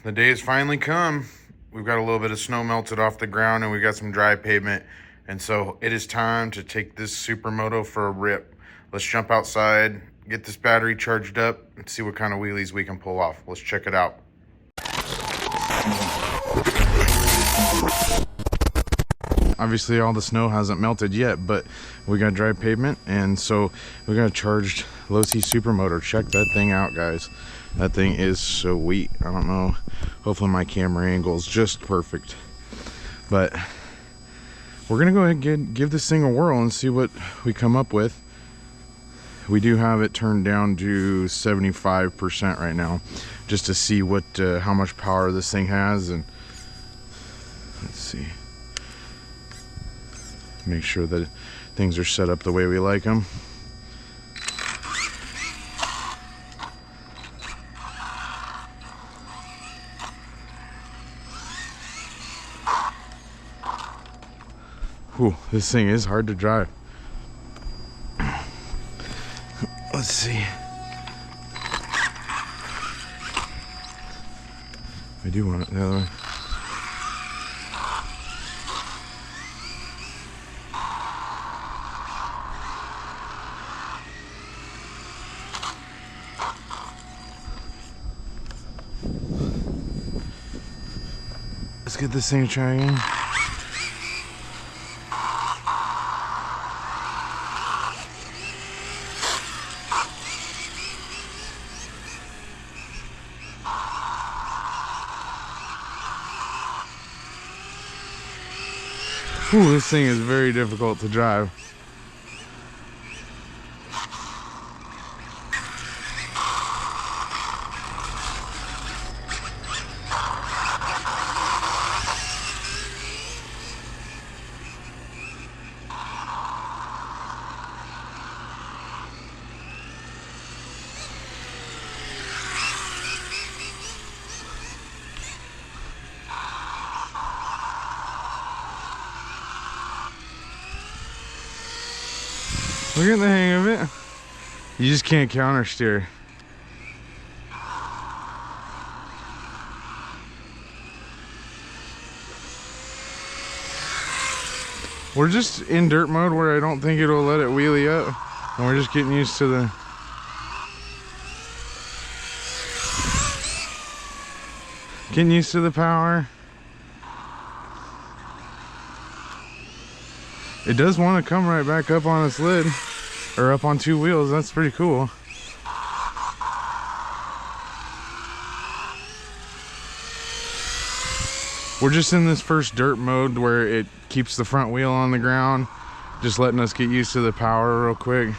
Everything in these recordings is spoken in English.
The day has finally come. We've got a little bit of snow melted off the ground and we've got some dry pavement. And so it is time to take this Supermoto for a rip. Let's jump outside, get this battery charged up, and see what kind of wheelies we can pull off. Let's check it out. Obviously all the snow hasn't melted yet, but we got dry pavement, and so we got a charged Losi Supermoto. Check that thing out, guys. That thing is sweet. I don't know, hopefully my camera angle is just perfect, but we're gonna go ahead and give this thing a whirl and see what we come up with. We do have it turned down to 75% right now, just to see what how much power this thing has. And let's see, make sure that things are set up the way we like them. Whew, this thing is hard to drive. Let's see. I do want it the other way. Let's get this thing to try again. Ooh, this thing is very difficult to drive. We're getting the hang of it. You just can't counter steer. We're just in dirt mode where I don't think it'll let it wheelie up, and we're just getting used to the power. It does want to come right back up on its lid, or up on two wheels. That's pretty cool. We're just in this first dirt mode where it keeps the front wheel on the ground, just letting us get used to the power real quick.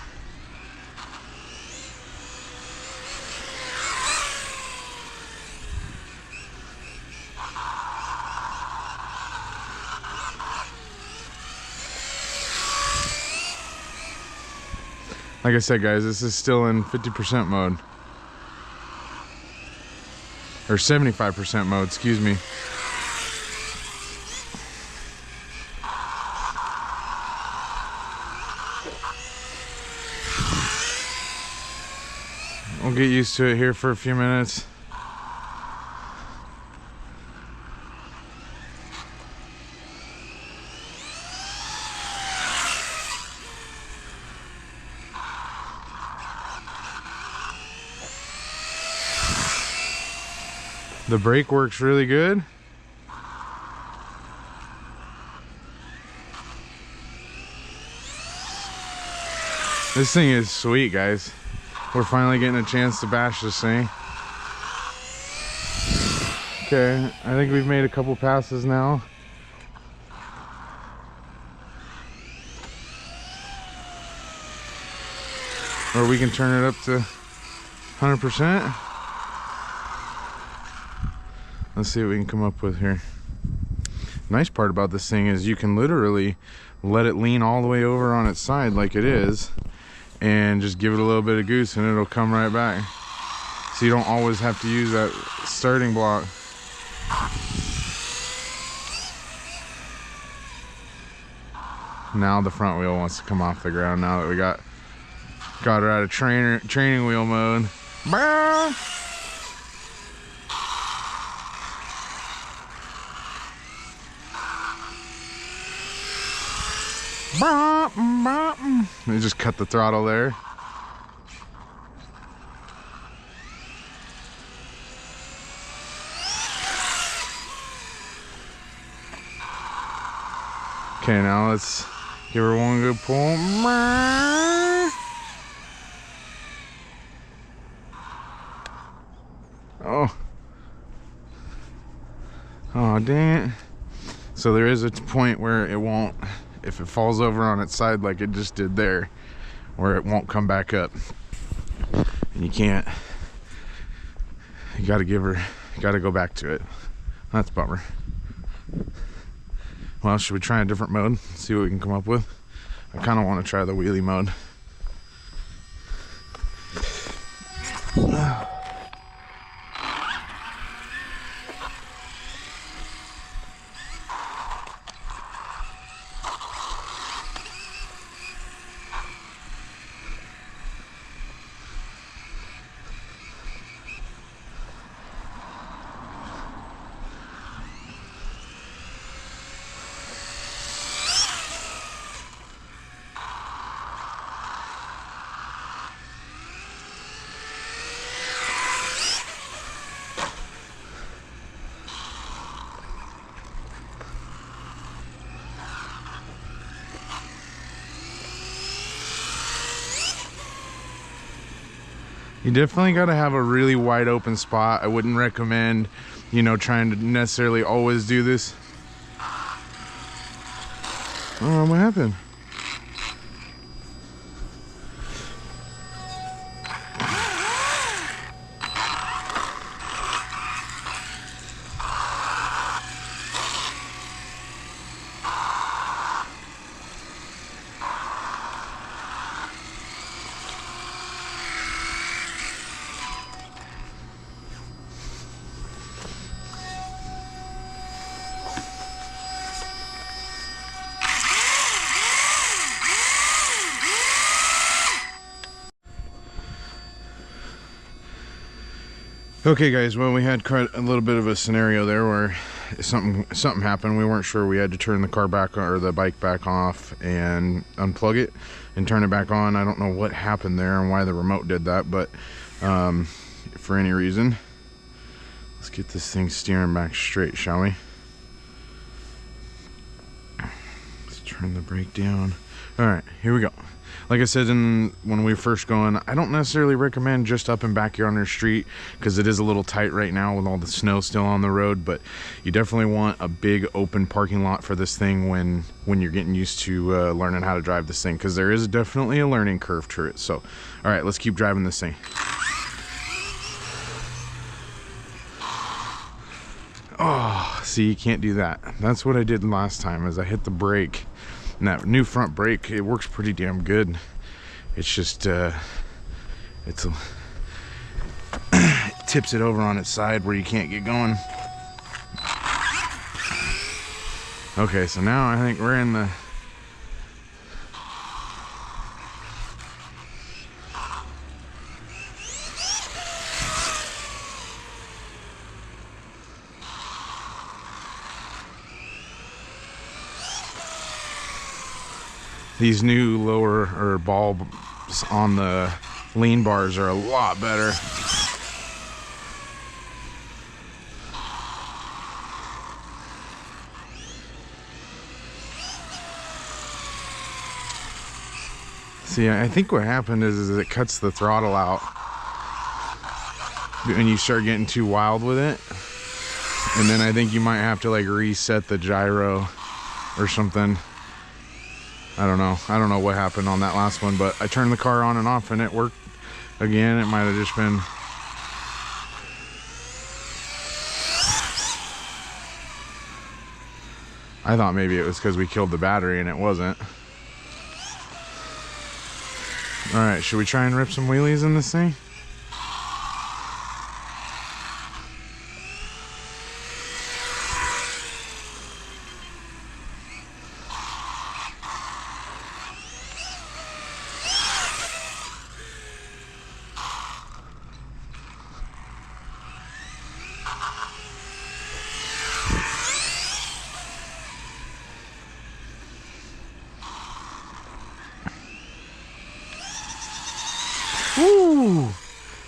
Like I said, guys, this is still in 50% mode. Or 75% mode, excuse me. We'll get used to it here for a few minutes. The brake works really good. This thing is sweet, guys. We're finally getting a chance to bash this thing. Okay, I think we've made a couple passes now. Or we can turn it up to 100%. Let's see what we can come up with here. Nice part about this thing is you can literally let it lean all the way over on its side like it is, and just give it a little bit of goose and it'll come right back. So you don't always have to use that starting block. Now the front wheel wants to come off the ground now that we got her out of training wheel mode. They just cut the throttle there. Okay, now let's give her one good pull. Oh. Oh, dang it. So there is a point where it won't, if it falls over on its side like it just did there, where it won't come back up. And you can't, you gotta give her, you gotta go back to it. That's a bummer. Well, should we try a different mode? See what we can come up with? I kind of want to try the wheelie mode. You definitely got to have a really wide open spot. I wouldn't recommend, you know, trying to necessarily always do this. Oh, what happened? Okay guys, well, we had quite a little bit of a scenario there where something happened. We weren't sure. We had to turn the car back or the bike back off and unplug it and turn it back on. I don't know what happened there and why the remote did that, but for any reason, let's get this thing steering back straight, shall we? Let's turn the brake down. All right, here we go. Like I said when we first going, I don't necessarily recommend just up and back here on your street because it is a little tight right now with all the snow still on the road, but you definitely want a big open parking lot for this thing when you're getting used to learning how to drive this thing, because there is definitely a learning curve to it. So, all right, let's keep driving this thing. Oh, see, you can't do that. That's what I did last time, is I hit the brake. And that new front brake, it works pretty damn good. It's just, it tips it over on its side where you can't get going. Okay, so now I think we're in the... These new lower or bulbs on the lean bars are a lot better. See, I think what happened is it cuts the throttle out when you start getting too wild with it. And then I think you might have to like reset the gyro or something. I don't know what happened on that last one, but I turned the car on and off and it worked again. It might have just been... I thought maybe it was because we killed the battery and it wasn't. All right, should we try and rip some wheelies in this thing?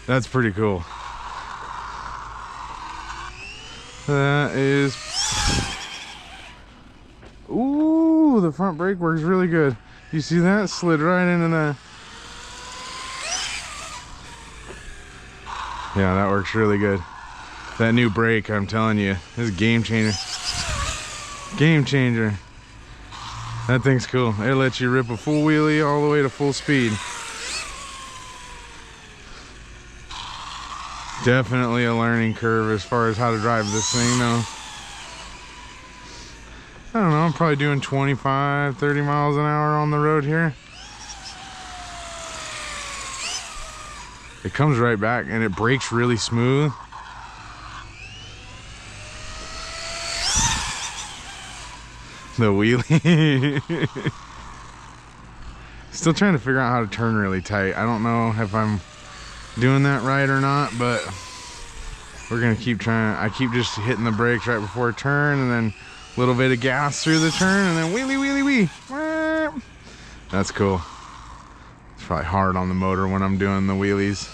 That's pretty cool. That is... Ooh, the front brake works really good. You see that? Slid right into that. Yeah, that works really good. That new brake, I'm telling you, is a game changer. Game changer. That thing's cool. It lets you rip a full wheelie all the way to full speed. Definitely a learning curve as far as how to drive this thing though. I don't know, I'm probably doing 25, 30 miles an hour on the road here. It comes right back and it brakes really smooth. The wheelie. Still trying to figure out how to turn really tight. I don't know if I'm doing that right or not, but we're gonna keep trying. I keep just hitting the brakes right before a turn and then a little bit of gas through the turn and then wheelie, wheelie, wee. That's cool. It's probably hard on the motor when I'm doing the wheelies.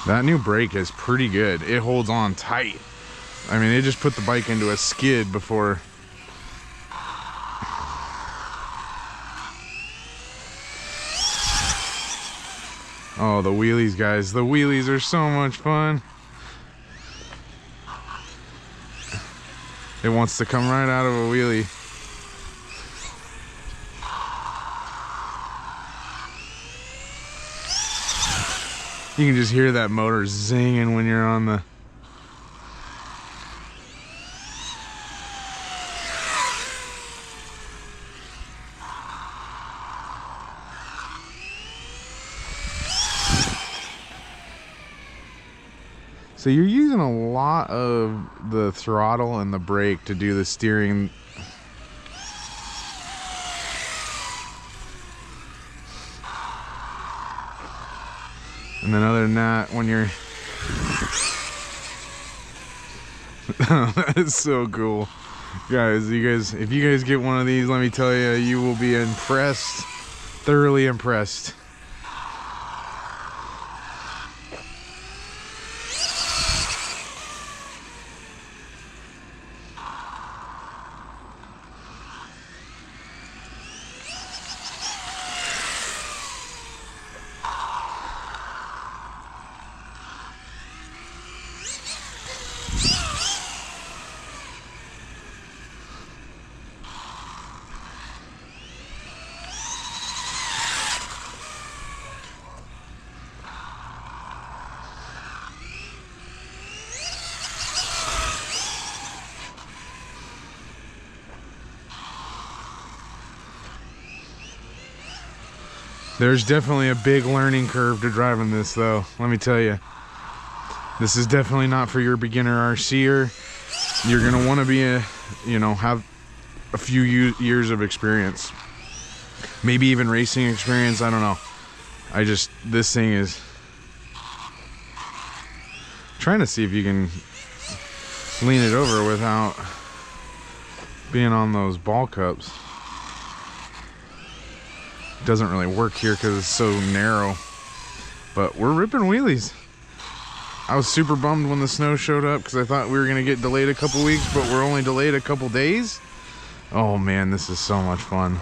That new brake is pretty good. It holds on tight. I mean, it just put the bike into a skid before. Oh, the wheelies, guys. The wheelies are so much fun. It wants to come right out of a wheelie. You can just hear that motor zinging when you're on the... So you're using a lot of the throttle and the brake to do the steering. And then other than that, when you're... That is so cool. Guys, if you guys get one of these, let me tell you, you will be impressed. Thoroughly impressed. There's definitely a big learning curve to driving this though, let me tell you. This is definitely not for your beginner RCer. You're gonna wanna be have a few years of experience. Maybe even racing experience, I don't know. This thing is... Trying to see if you can lean it over without being on those ball cups. Doesn't really work here because it's so narrow, but we're ripping wheelies. I was super bummed when the snow showed up because I thought we were gonna get delayed a couple weeks, but we're only delayed a couple days. Oh man, this is so much fun.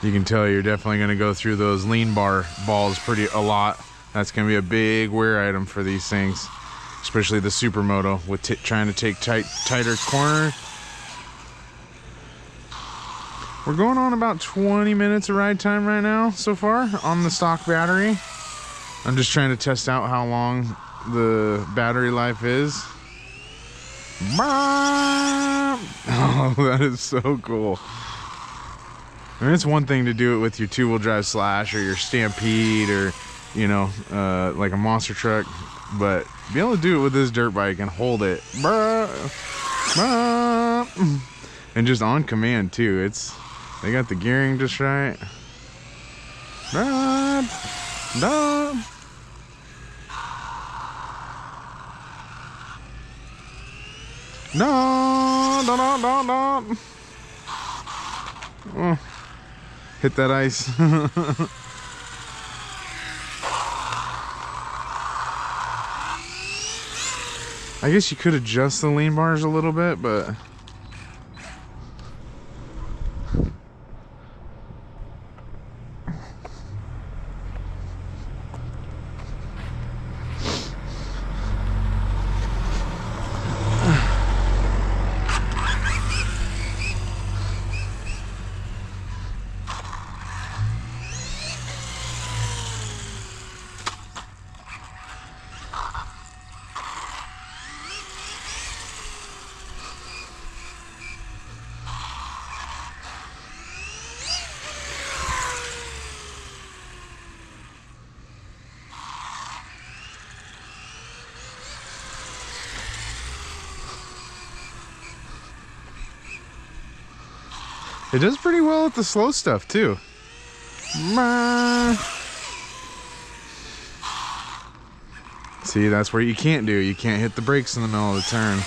You can tell you're definitely going to go through those lean bar balls a lot. That's going to be a big wear item for these things, especially the Supermoto with trying to take tighter corner. We're going on about 20 minutes of ride time right now so far on the stock battery. I'm just trying to test out how long the battery life is. Oh, that is so cool. I mean, it's one thing to do it with your two-wheel drive Slash or your Stampede or, you know, like a monster truck, but be able to do it with this dirt bike and hold it, and just on command too. They got the gearing just right. No. Oh, hit that ice. I guess you could adjust the lean bars a little bit, but it does pretty well at the slow stuff too. See, that's where you can't do. You can't hit the brakes in the middle of the turn.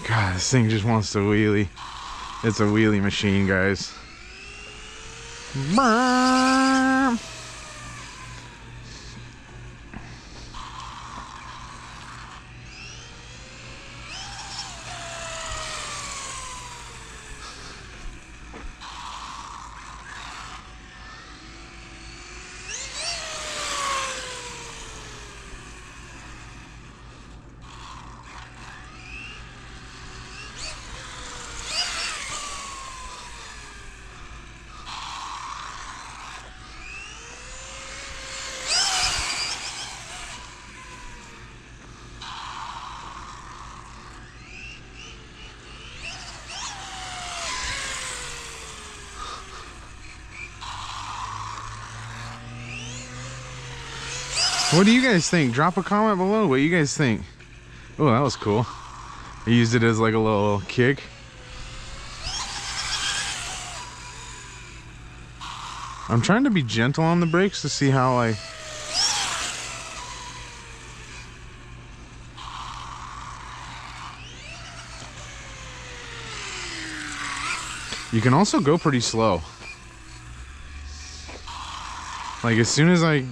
God, this thing just wants to wheelie. It's a wheelie machine, guys. What do you guys think? Drop a comment below what you guys think. Oh, that was cool. I used it as like a little kick. I'm trying to be gentle on the brakes to see how I... You can also go pretty slow. Like as soon as I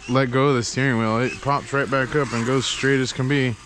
let go of the steering wheel, it pops right back up and goes straight as can be.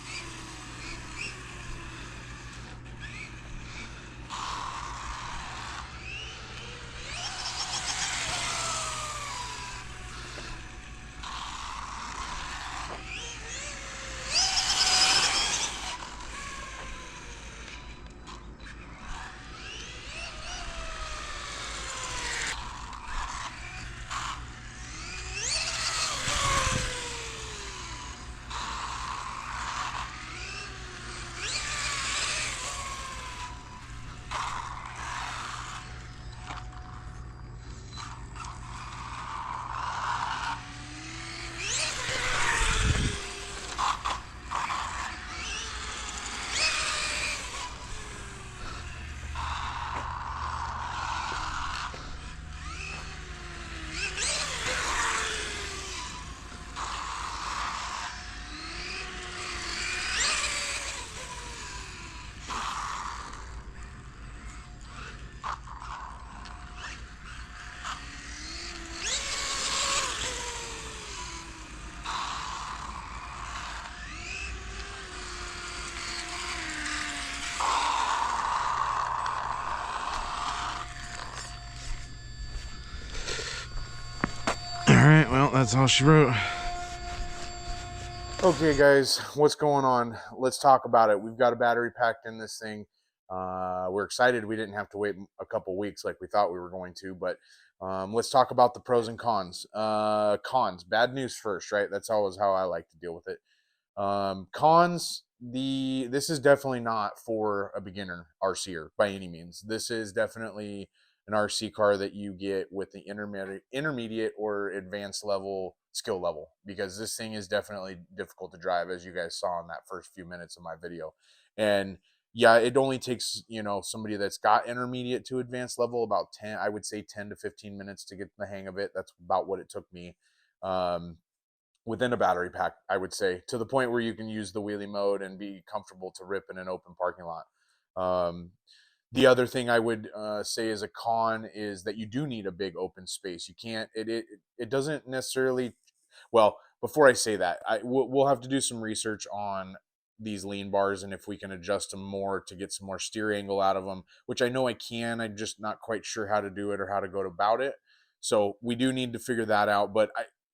Alright, well, that's all she wrote. Okay, guys, what's going on? Let's talk about it. We've got a battery packed in this thing. We're excited we didn't have to wait a couple weeks like we thought we were going to, but let's talk about the pros and cons. Cons, bad news first, right? That's always how I like to deal with it. Cons, this is definitely not for a beginner RCer by any means. This is definitely an RC car that you get with the intermediate or advanced level skill level, because this thing is definitely difficult to drive, as you guys saw in that first few minutes of my video. And yeah, it only takes, somebody that's got intermediate to advanced level about 10, I would say 10 to 15 minutes to get the hang of it. That's about what it took me. Um, Within a battery pack, I would say, to the point where you can use the wheelie mode and be comfortable to rip in an open parking lot. Um, the other thing I would say as a con is that you do need a big open space. You can't. It doesn't necessarily. Well, before I say that, we'll have to do some research on these lean bars and if we can adjust them more to get some more steer angle out of them, which I know I can. I'm just not quite sure how to do it or how to go about it. So we do need to figure that out. But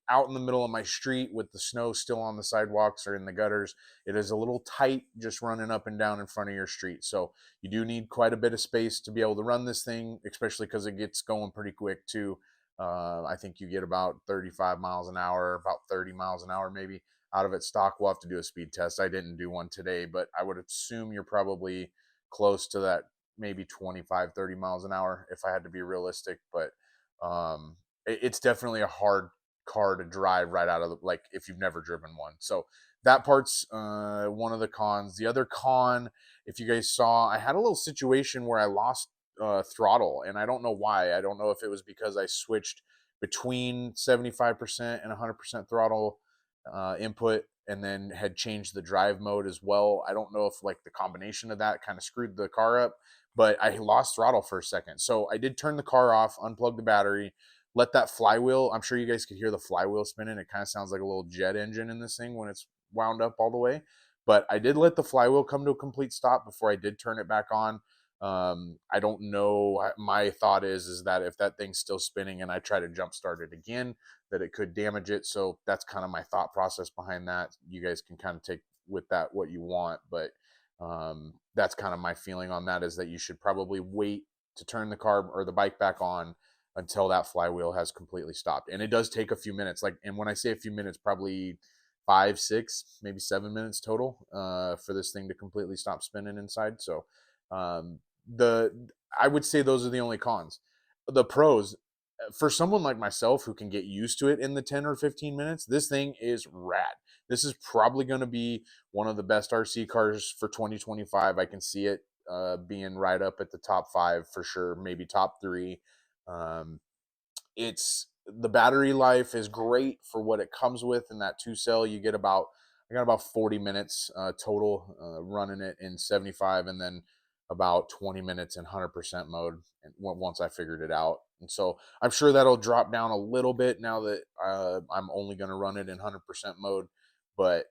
out in the middle of my street with the snow still on the sidewalks or in the gutters, it is a little tight just running up and down in front of your street. So you do need quite a bit of space to be able to run this thing, especially because it gets going pretty quick too. I think you get about 35 miles an hour, about 30 miles an hour maybe out of it stock. We'll have to do a speed test. I didn't do one today, but I would assume you're probably close to that, maybe 25, 30 miles an hour if I had to be realistic. But it's definitely a hard car to drive right out of like if you've never driven one. So that part's one of the cons. The other con, if you guys saw, I had a little situation where I lost throttle, and I don't know why. I don't know if it was because I switched between 75% and 100% throttle input and then had changed the drive mode as well. I don't know if like the combination of that kind of screwed the car up, but I lost throttle for a second. So I did turn the car off, unplug the battery, let that flywheel, I'm sure you guys could hear the flywheel spinning. It kind of sounds like a little jet engine in this thing when it's wound up all the way. But I did let the flywheel come to a complete stop before I did turn it back on. I don't know. My thought is that if that thing's still spinning and I try to jump start it again, that it could damage it. So that's kind of my thought process behind that. You guys can kind of take with that what you want, but that's kind of my feeling on that, is that you should probably wait to turn the car or the bike back on until that flywheel has completely stopped. And it does take a few minutes. Like, and when I say a few minutes, probably 5, 6, maybe 7 minutes total for this thing to completely stop spinning inside. So um, the I would say those are the only cons. The pros, for someone like myself who can get used to it in the 10 or 15 minutes, this thing is rad. This is probably going to be one of the best RC cars for 2025. I can see it being right up at the top 5 for sure, maybe top 3. Um, it's the battery life is great for what it comes with in that 2 cell. I got about 40 minutes total running it in 75, and then about 20 minutes in 100% mode once I figured it out. And so I'm sure that'll drop down a little bit now that I'm only going to run it in 100% mode. But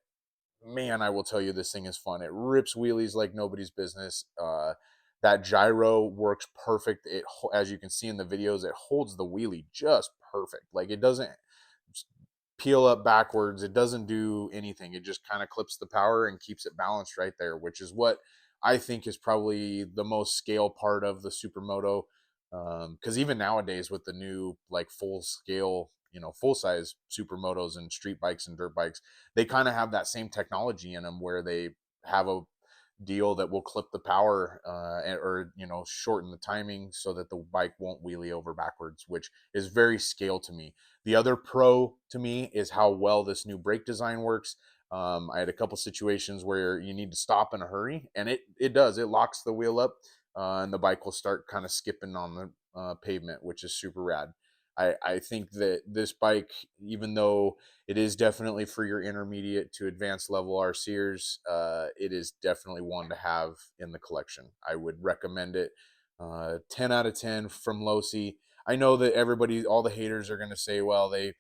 man, I will tell you, this thing is fun. It rips wheelies like nobody's business. That gyro works perfect. As you can see in the videos, it holds the wheelie just perfect. Like, it doesn't peel up backwards. It doesn't do anything. It just kind of clips the power and keeps it balanced right there, which is what I think is probably the most scale part of the Supermoto. Because even nowadays with the new like full scale, full size supermotos and street bikes and dirt bikes, they kind of have that same technology in them where they have a deal that will clip the power or shorten the timing so that the bike won't wheelie over backwards, which is very scale to me. The other pro to me is how well this new brake design works. I had a couple situations where you need to stop in a hurry, and it does. It locks the wheel up, and the bike will start kind of skipping on the pavement, which is super rad. I think that this bike, even though it is definitely for your intermediate to advanced level RCers, it is definitely one to have in the collection. I would recommend it. 10 out of 10 from Losi. I know that everybody, all the haters are going to say, well, they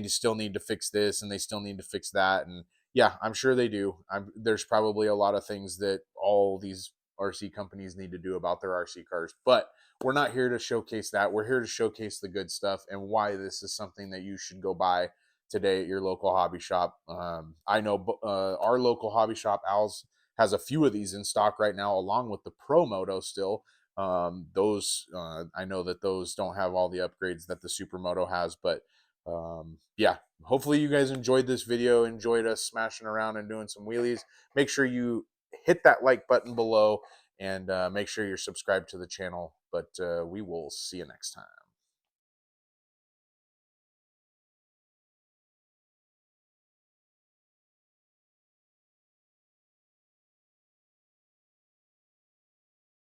still need to fix this and they still need to fix that. And yeah, I'm sure they do. There's probably a lot of things that all these RC companies need to do about their RC cars, but we're not here to showcase that. We're here to showcase the good stuff and why this is something that you should go buy today at your local hobby shop. I know our local hobby shop, Al's, has a few of these in stock right now, along with the Pro Moto still. Those I know that those don't have all the upgrades that the Supermoto has, but yeah, hopefully you guys enjoyed this video, enjoyed us smashing around and doing some wheelies. Make sure you hit that like button below, and make sure you're subscribed to the channel. But we will see you next time.